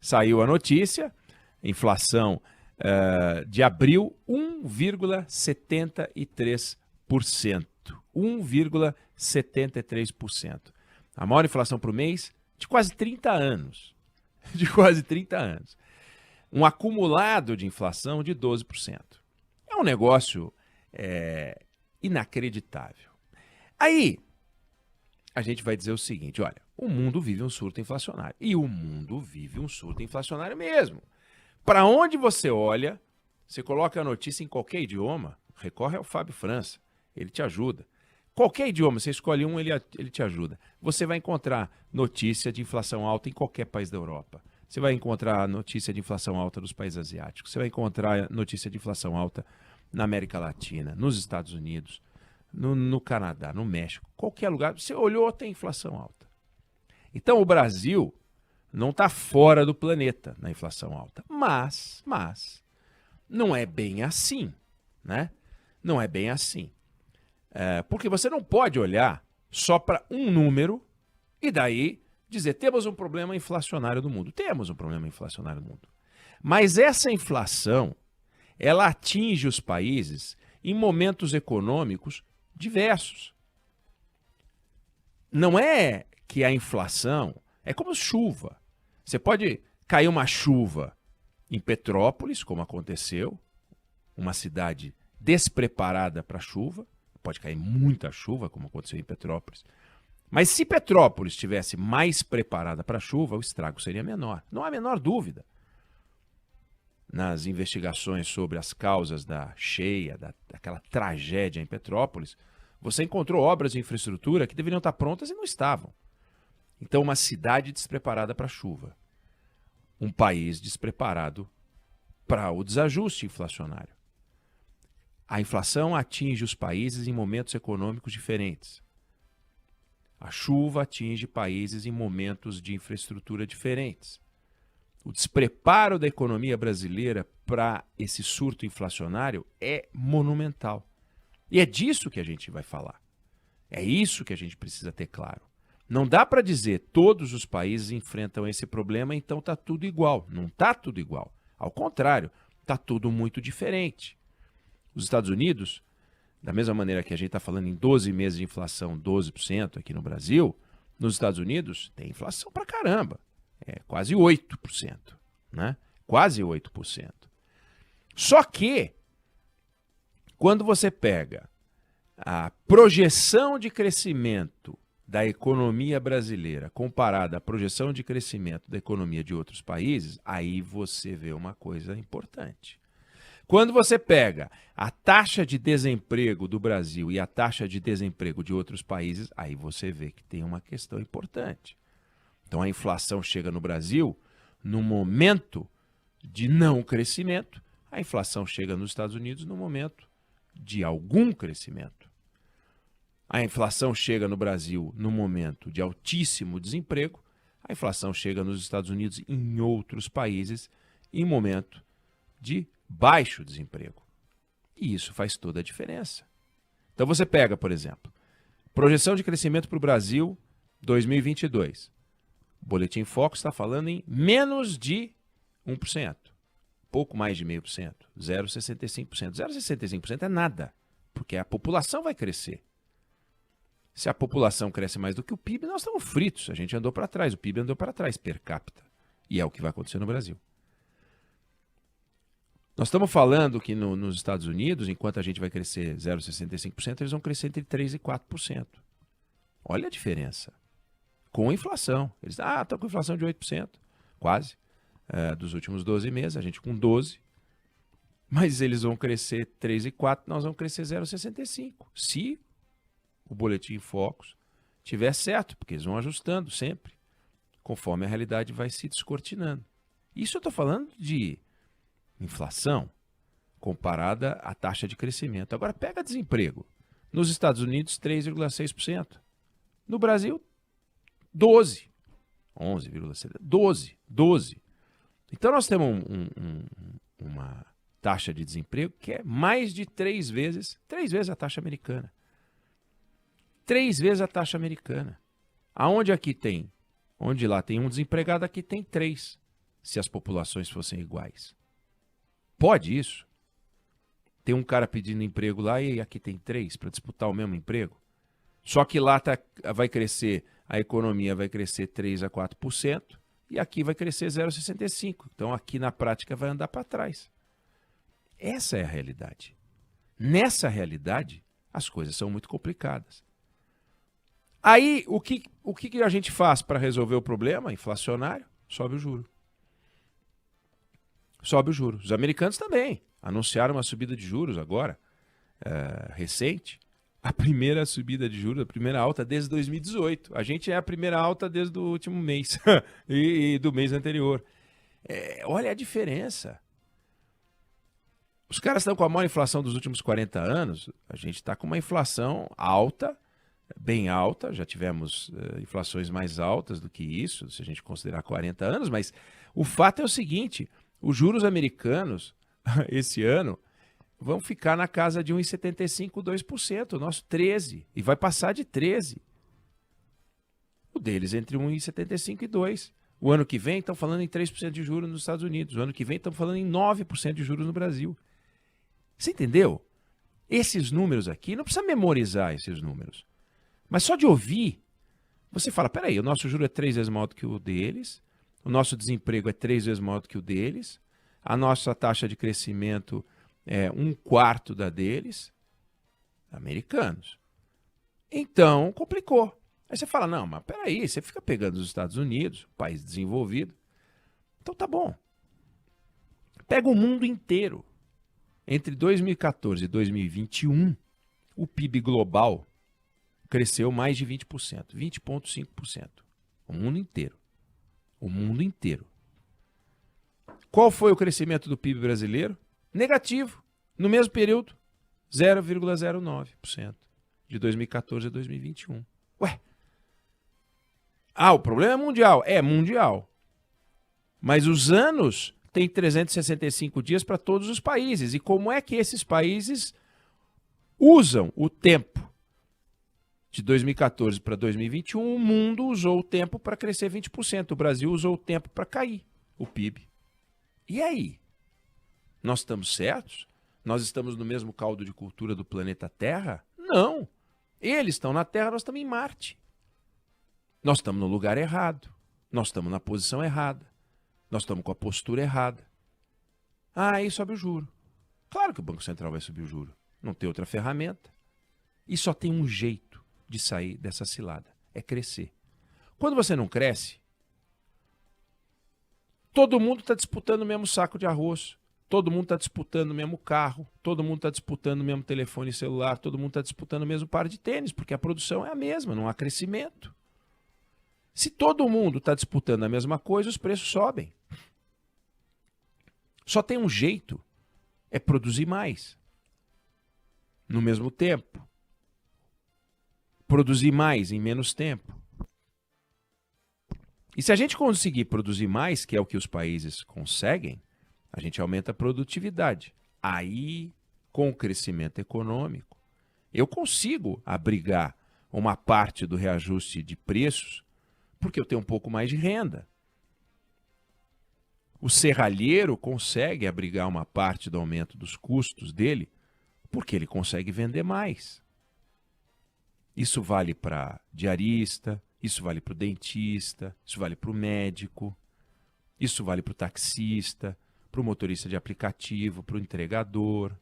Saiu a notícia, inflação de abril, 1,73%. 1,73%. A maior inflação para o mês de quase 30 anos. De quase 30 anos. Um acumulado de inflação de 12%. É um negócio inacreditável. Aí, a gente vai dizer o seguinte, olha, o mundo vive um surto inflacionário. E o mundo vive um surto inflacionário mesmo. Para onde você olha, você coloca a notícia em qualquer idioma, recorre ao Fábio França, ele te ajuda. Qualquer idioma, você escolhe um, ele te ajuda. Você vai encontrar notícia de inflação alta em qualquer país da Europa. Você vai encontrar notícia de inflação alta nos países asiáticos. Você vai encontrar notícia de inflação alta na América Latina, nos Estados Unidos, no Canadá, no México. Qualquer lugar, você olhou, tem inflação alta. Então, o Brasil não está fora do planeta na inflação alta. Mas, não é bem assim, né? Não é bem assim. Porque você não pode olhar só para um número e daí dizer, temos um problema inflacionário no mundo. Temos um problema inflacionário no mundo. Mas essa inflação, ela atinge os países em momentos econômicos diversos. Não é que a inflação é como chuva. Você pode cair uma chuva em Petrópolis, como aconteceu, uma cidade despreparada para chuva, pode cair muita chuva, como aconteceu em Petrópolis. Mas se Petrópolis estivesse mais preparada para a chuva, o estrago seria menor. Não há a menor dúvida. Nas investigações sobre as causas da cheia, daquela tragédia em Petrópolis, você encontrou obras de infraestrutura que deveriam estar prontas e não estavam. Então, uma cidade despreparada para a chuva. Um país despreparado para o desajuste inflacionário. A inflação atinge os países em momentos econômicos diferentes. A chuva atinge países em momentos de infraestrutura diferentes. O despreparo da economia brasileira para esse surto inflacionário é monumental. E é disso que a gente vai falar. É isso que a gente precisa ter claro. Não dá para dizer todos os países enfrentam esse problema, então está tudo igual. Não está tudo igual. Ao contrário, está tudo muito diferente. Os Estados Unidos, da mesma maneira que a gente está falando em 12 meses de inflação, 12% aqui no Brasil, nos Estados Unidos tem inflação pra caramba. É quase 8%, né? Quase 8%. Só que, quando você pega a projeção de crescimento da economia brasileira comparada à projeção de crescimento da economia de outros países, aí você vê uma coisa importante. Quando você pega a taxa de desemprego do Brasil e a taxa de desemprego de outros países, aí você vê que tem uma questão importante. Então a inflação chega no Brasil no momento de não crescimento, a inflação chega nos Estados Unidos no momento de algum crescimento. A inflação chega no Brasil no momento de altíssimo desemprego, a inflação chega nos Estados Unidos e em outros países em momento de baixo desemprego. E isso faz toda a diferença. Então você pega, por exemplo, projeção de crescimento para o Brasil 2022. O Boletim Focus está falando em menos de 1%. Pouco mais de 0,5%. 0,65%. 0,65% é nada, porque a população vai crescer. Se a população cresce mais do que o PIB, nós estamos fritos. A gente andou para trás, o PIB andou para trás per capita. E é o que vai acontecer no Brasil. Nós estamos falando que nos Estados Unidos, enquanto a gente vai crescer 0,65%, eles vão crescer entre 3% e 4%. Olha a diferença. Com inflação. Eles estão com inflação de 8%, quase, dos últimos 12 meses, a gente com 12%. Mas eles vão crescer 3% e 4%, nós vamos crescer 0,65%. Se o Boletim Focus tiver certo, porque eles vão ajustando sempre, conforme a realidade vai se descortinando. Isso eu estou falando de inflação comparada à taxa de crescimento. Agora pega desemprego. Nos Estados Unidos, 3,6%. No Brasil, 12%. 11,7%. 12%. Então nós temos uma taxa de desemprego que é mais de 3 vezes a taxa americana. 3 vezes a taxa americana. Aonde aqui tem? Onde lá tem um desempregado, aqui tem 3. se as populações fossem iguais? Pode isso? Tem um cara pedindo emprego lá e aqui tem 3 para disputar o mesmo emprego? Só que lá vai crescer, a economia vai crescer 3 a 4% e aqui vai crescer 0,65%. Então aqui na prática vai andar para trás. Essa é a realidade. Nessa realidade, as coisas são muito complicadas. Aí, o que a gente faz para resolver o problema inflacionário? Sobe o juro. Sobe o juro. Os americanos também anunciaram uma subida de juros agora, recente. A primeira subida de juros, a primeira alta desde 2018. A gente é a primeira alta desde o último mês e do mês anterior. Olha a diferença. Os caras estão com a maior inflação dos últimos 40 anos. A gente está com uma inflação alta, bem alta. Já tivemos inflações mais altas do que isso, se a gente considerar 40 anos. Mas o fato é o seguinte, os juros americanos, esse ano, vão ficar na casa de 1,75%, 2%, o nosso 13%, e vai passar de 13%. O deles entre 1,75% e 2%. O ano que vem estão falando em 3% de juros nos Estados Unidos, o ano que vem estão falando em 9% de juros no Brasil. Você entendeu? Esses números aqui, não precisa memorizar esses números, mas só de ouvir, você fala, peraí, o nosso juro é 3 vezes maior do que o deles, o nosso desemprego é 3 vezes maior do que o deles, a nossa taxa de crescimento é 1/4 da deles, americanos. Então, complicou. Aí você fala, não, mas peraí, você fica pegando os Estados Unidos, país desenvolvido. Então tá bom. Pega o mundo inteiro. Entre 2014 e 2021, o PIB global cresceu mais de 20%, 20,5%. O mundo inteiro. O mundo inteiro. Qual foi o crescimento do PIB brasileiro? Negativo. No mesmo período, 0,09%. De 2014 a 2021. Ué. O problema é mundial. É mundial. Mas os anos têm 365 dias para todos os países. E como é que esses países usam o tempo? De 2014 para 2021, o mundo usou o tempo para crescer 20%. O Brasil usou o tempo para cair o PIB. E aí? Nós estamos certos? Nós estamos no mesmo caldo de cultura do planeta Terra? Não. Eles estão na Terra, nós estamos em Marte. Nós estamos no lugar errado. Nós estamos na posição errada. Nós estamos com a postura errada. Aí sobe o juro. Claro que o Banco Central vai subir o juro. Não tem outra ferramenta. E só tem um jeito de sair dessa cilada. É crescer. Quando você não cresce, todo mundo está disputando o mesmo saco de arroz. Todo mundo está disputando o mesmo carro. Todo mundo está disputando o mesmo telefone celular. Todo mundo está disputando o mesmo par de tênis, porque a produção é a mesma, não há crescimento. Se todo mundo está disputando a mesma coisa, os preços sobem. Só tem um jeito, é produzir mais. No mesmo tempo. Produzir mais em menos tempo. E se a gente conseguir produzir mais, que é o que os países conseguem, a gente aumenta a produtividade. Aí, com o crescimento econômico, eu consigo abrigar uma parte do reajuste de preços porque eu tenho um pouco mais de renda. O serralheiro consegue abrigar uma parte do aumento dos custos dele porque ele consegue vender mais. Isso vale para diarista, isso vale para o dentista, isso vale para o médico, isso vale para o taxista, para o motorista de aplicativo, para o entregador,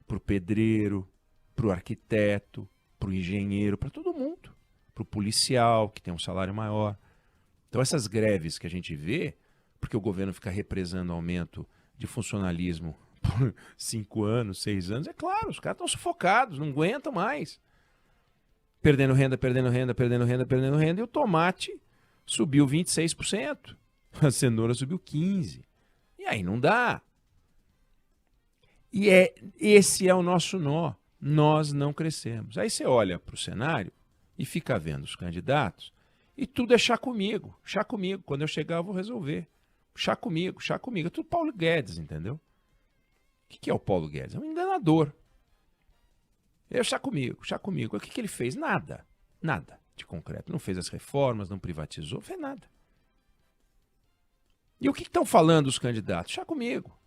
para o pedreiro, para o arquiteto, para o engenheiro, para todo mundo. Para o policial, que tem um salário maior. Então essas greves que a gente vê, porque o governo fica represando aumento de funcionalismo por 5 anos, 6 anos, é claro, os caras estão sufocados, não aguentam mais. Perdendo renda, perdendo renda, perdendo renda, perdendo renda, e o tomate subiu 26%, a cenoura subiu 15%. E aí não dá. E esse é o nosso nó. Nós não crescemos. Aí você olha para o cenário e fica vendo os candidatos e tudo é chá comigo. Chá comigo. Quando eu chegar eu vou resolver. Chá comigo, chá comigo. É tudo Paulo Guedes, entendeu? O que é o Paulo Guedes? É um enganador. É chá comigo, chá comigo. O que ele fez? Nada. Nada de concreto. Não fez as reformas, não privatizou, não fez nada. E o que estão falando os candidatos? Chá comigo.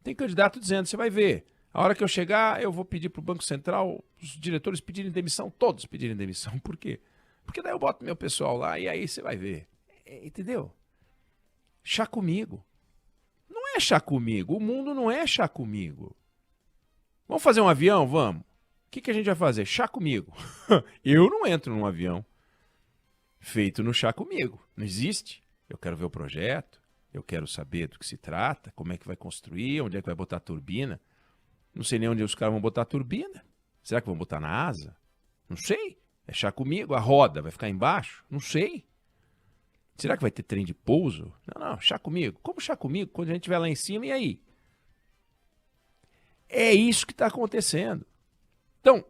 Tem candidato dizendo, você vai ver, a hora que eu chegar, eu vou pedir para o Banco Central, os diretores pedirem demissão, todos pedirem demissão. Por quê? Porque daí eu boto meu pessoal lá e aí você vai ver. Entendeu? Chá comigo. Não é chá comigo. O mundo não é chá comigo. Vamos fazer um avião? Vamos. O que a gente vai fazer? Chá comigo. Eu não entro num avião feito no chá comigo. Não existe. Eu quero ver o projeto. Eu quero saber do que se trata, como é que vai construir, onde é que vai botar a turbina. Não sei nem onde os caras vão botar a turbina. Será que vão botar na asa? Não sei. É chá comigo. A roda vai ficar embaixo? Não sei. Será que vai ter trem de pouso? Não, chá comigo. Como chá comigo? Quando a gente estiver lá em cima, e aí? É isso que está acontecendo. Então,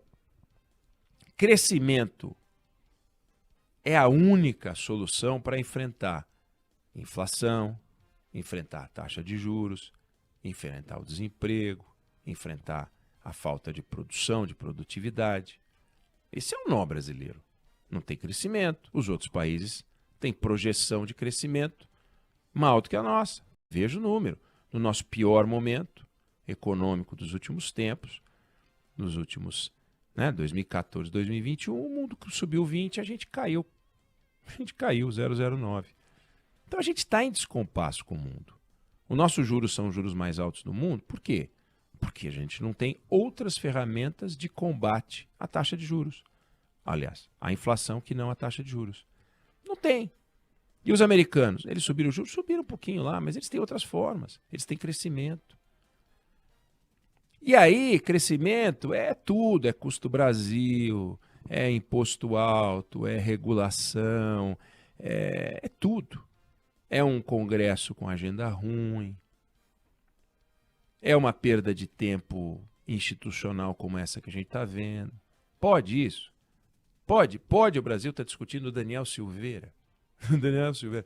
crescimento é a única solução para enfrentar inflação, enfrentar a taxa de juros, enfrentar o desemprego, enfrentar a falta de produção, de produtividade. Esse é o nó brasileiro. Não tem crescimento. Os outros países têm projeção de crescimento maior do que a nossa. Veja o número. No nosso pior momento econômico dos últimos tempos, nos últimos 2014, 2021, o mundo subiu 20, a gente caiu 0,09. Então a gente está em descompasso com o mundo. Os nossos juros são os juros mais altos do mundo. Por quê? Porque a gente não tem outras ferramentas de combate à taxa de juros. Aliás, à inflação que não à taxa de juros. Não tem. E os americanos? Eles subiram os juros? Subiram um pouquinho lá, mas eles têm outras formas. Eles têm crescimento. E aí, crescimento é tudo. É custo Brasil, é imposto alto, é regulação, é tudo. É um Congresso com agenda ruim. É uma perda de tempo institucional como essa que a gente está vendo. Pode isso? Pode o Brasil estar discutindo o Daniel Silveira. Daniel Silveira.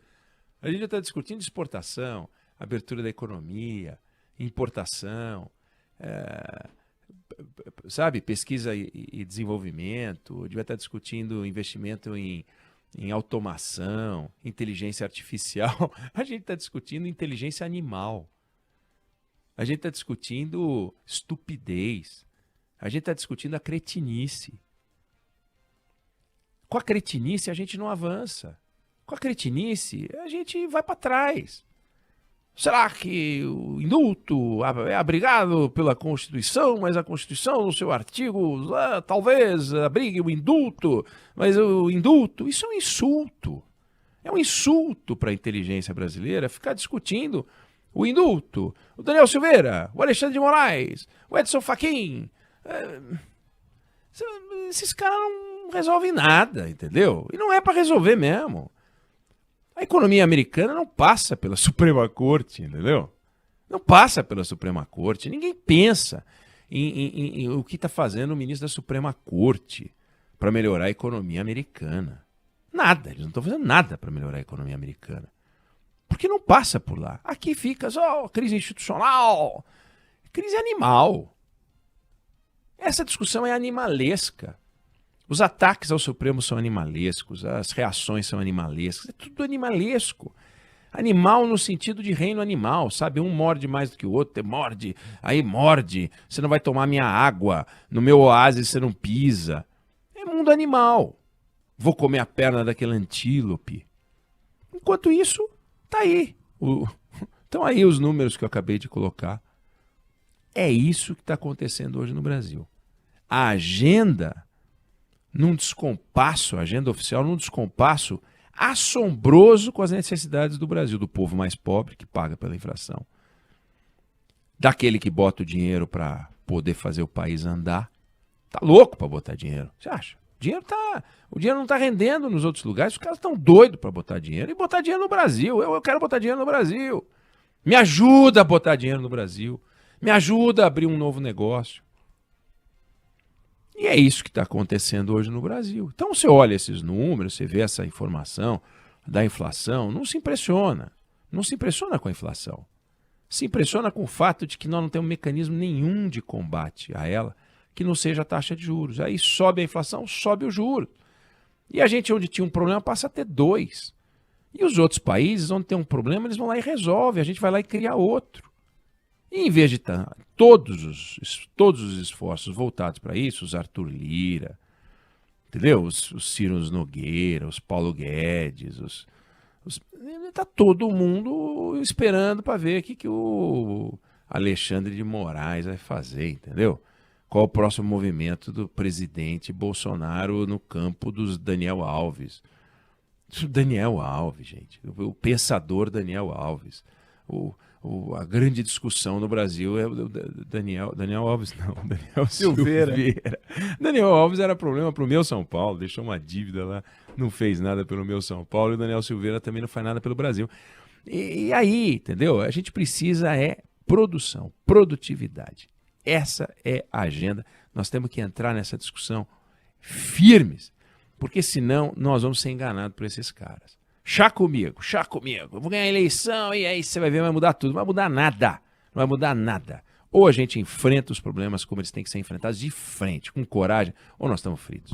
A gente já está discutindo exportação, abertura da economia, importação, pesquisa e desenvolvimento. A gente vai estar discutindo investimento em automação, inteligência artificial. A gente está discutindo inteligência animal. A gente está discutindo estupidez. A gente está discutindo a cretinice. Com a cretinice a gente não avança. Com a cretinice a gente vai para trás. Será que o indulto é abrigado pela Constituição, mas a Constituição, no seu artigo, talvez abrigue o indulto, mas o indulto, isso é um insulto. É um insulto para a inteligência brasileira ficar discutindo o indulto, o Daniel Silveira, o Alexandre de Moraes, o Edson Fachin. Esses caras não resolvem nada, entendeu? E não é para resolver mesmo. A economia americana não passa pela Suprema Corte, entendeu? Não passa pela Suprema Corte. Ninguém pensa em o que está fazendo o ministro da Suprema Corte para melhorar a economia americana. Nada, eles não estão fazendo nada para melhorar a economia americana. Porque não passa por lá. Aqui fica só crise institucional, crise animal. Essa discussão é animalesca. Os ataques ao Supremo são animalescos, as reações são animalescas, é tudo animalesco. Animal no sentido de reino animal, sabe? Um morde mais do que o outro, morde, aí morde, você não vai tomar minha água, no meu oásis você não pisa. É mundo animal. Vou comer a perna daquele antílope. Enquanto isso, tá aí. Estão aí os números que eu acabei de colocar. É isso que está acontecendo hoje no Brasil. A agenda num descompasso, a agenda oficial num descompasso assombroso com as necessidades do Brasil, do povo mais pobre que paga pela inflação, daquele que bota o dinheiro para poder fazer o país andar. Tá louco para botar dinheiro, você acha? O dinheiro não está rendendo nos outros lugares, os caras estão doidos para botar dinheiro e botar dinheiro no Brasil. Eu quero botar dinheiro no Brasil. Me ajuda a botar dinheiro no Brasil. Me ajuda a abrir um novo negócio. E é isso que está acontecendo hoje no Brasil. Então você olha esses números, você vê essa informação da inflação, não se impressiona. Não se impressiona com a inflação. Se impressiona com o fato de que nós não temos mecanismo nenhum de combate a ela, que não seja a taxa de juros. Aí sobe a inflação, sobe o juro. E a gente, onde tinha um problema, passa a ter dois. E os outros países, onde tem um problema, eles vão lá e resolvem. A gente vai lá e cria outro. E em vez de todos os esforços voltados para isso, os Arthur Lira, entendeu? Os Ciro Nogueira, os Paulo Guedes, tá todo mundo esperando para ver o que o Alexandre de Moraes vai fazer, entendeu? Qual o próximo movimento do presidente Bolsonaro no campo dos Daniel Alves. Daniel Alves, gente. O pensador Daniel Alves. A grande discussão no Brasil é o Daniel Alves, não, Daniel Silveira. Daniel Alves era problema para o meu São Paulo, deixou uma dívida lá, não fez nada pelo meu São Paulo, e o Daniel Silveira também não faz nada pelo Brasil. E aí, entendeu? A gente precisa produção, produtividade. Essa é a agenda. Nós temos que entrar nessa discussão firmes, porque senão nós vamos ser enganados por esses caras. Chá comigo, eu vou ganhar a eleição e aí você vai ver, vai mudar tudo. Não vai mudar nada, não vai mudar nada. Ou a gente enfrenta os problemas como eles têm que ser enfrentados de frente, com coragem, ou nós estamos fritos.